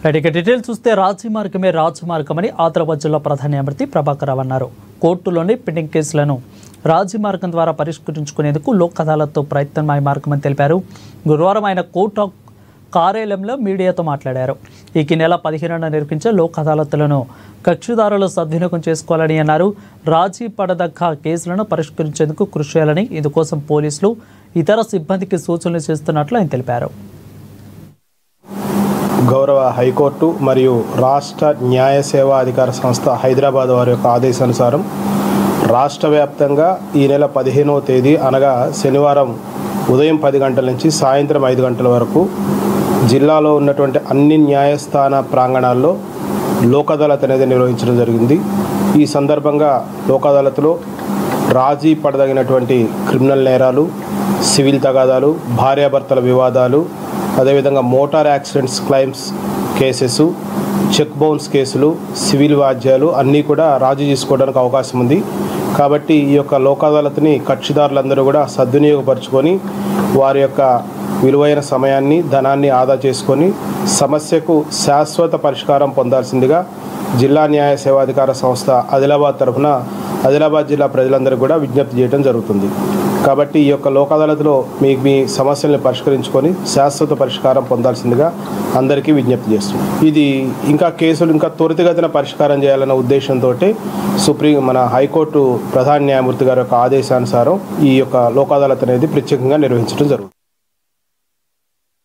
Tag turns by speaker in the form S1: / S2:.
S1: ఇక డీటెయిల్స్ చూస్తే రాజమార్గమే రాజమార్గమని ఆదిలాబాద్ జిల్లా ప్రధాన న్యాయమూర్తి ప్రభాకర్ రావు అన్నారు. కోర్టులోని పెండింగ్ కేసులను రాజమార్గం ద్వారా పరిష్కరించుకునేందుకు లోక్ అదాలత్తో ప్రయత్నమై మార్గమని తెలిపారు. గురువారం ఆయన కోర్టు కార్యాలయంలో మీడియాతో మాట్లాడారు. ఈ నెల 15న నిర్వహించే లోక్ అదాలత్లను కక్షిదారులు సద్వినియోగం చేసుకోవాలని అన్నారు. రాజీ పడదగ్గ కేసులను పరిష్కరించేందుకు కృషి చేయాలని, ఇందుకోసం పోలీసులు ఇతర సిబ్బందికి సూచనలు చేస్తున్నట్లు ఆయన తెలిపారు.
S2: గౌరవ హైకోర్టు మరియు రాష్ట్ర న్యాయ సేవా అధికార సంస్థ హైదరాబాద్ వారి యొక్క ఆదేశానుసారం రాష్ట్ర వ్యాప్తంగా ఈ నెల 15వ తేదీ అనగా శనివారం ఉదయం 10 గంటల నుంచి సాయంత్రం 5 గంటల వరకు జిల్లాలో ఉన్నటువంటి అన్ని న్యాయస్థాన ప్రాంగణాల్లో లోక్ అదాలత్ అనేది నిర్వహించడం జరిగింది. ఈ సందర్భంగా లోక్ అదాలత్లో రాజీ పడదగినటువంటి క్రిమినల్ నేరాలు, సివిల్ తగాదాలు, భార్యాభర్తల వివాదాలు, అదేవిధంగా motor accidents claims cases, check bounce కేసులు, సివిల్ వాద్యాలు అన్నీ కూడా రాజీ చేసుకోవడానికి అవకాశం ఉంది. కాబట్టి ఈ యొక్క లోక్ అదాలత్ని కక్షిదారులందరూ కూడా సద్వినియోగపరుచుకొని వారి యొక్క విలువైన సమయాన్ని, ధనాన్ని ఆదా చేసుకొని సమస్యకు శాశ్వత పరిష్కారం పొందాల్సిందిగా జిల్లా న్యాయ సేవాధికార సంస్థ ఆదిలాబాద్ తరఫున ఆదిలాబాద్ జిల్లా ప్రజలందరూ కూడా విజ్ఞప్తి చేయడం జరుగుతుంది. కాబట్టి ఈ యొక్క లోక్ అదాలత్లో మీ సమస్యల్ని పరిష్కరించుకొని శాశ్వత పరిష్కారం పొందాల్సిందిగా అందరికీ విజ్ఞప్తి చేస్తున్నాం. ఇది కేసులు ఇంకా త్వరితగతిన పరిష్కారం చేయాలన్న ఉద్దేశంతో మన హైకోర్టు ప్రధాన న్యాయమూర్తి గారి యొక్క ఆదేశానుసారం ఈ యొక్క లోక్ అదాలత్ అనేది ప్రత్యేకంగా నిర్వహించడం జరుగుతుంది.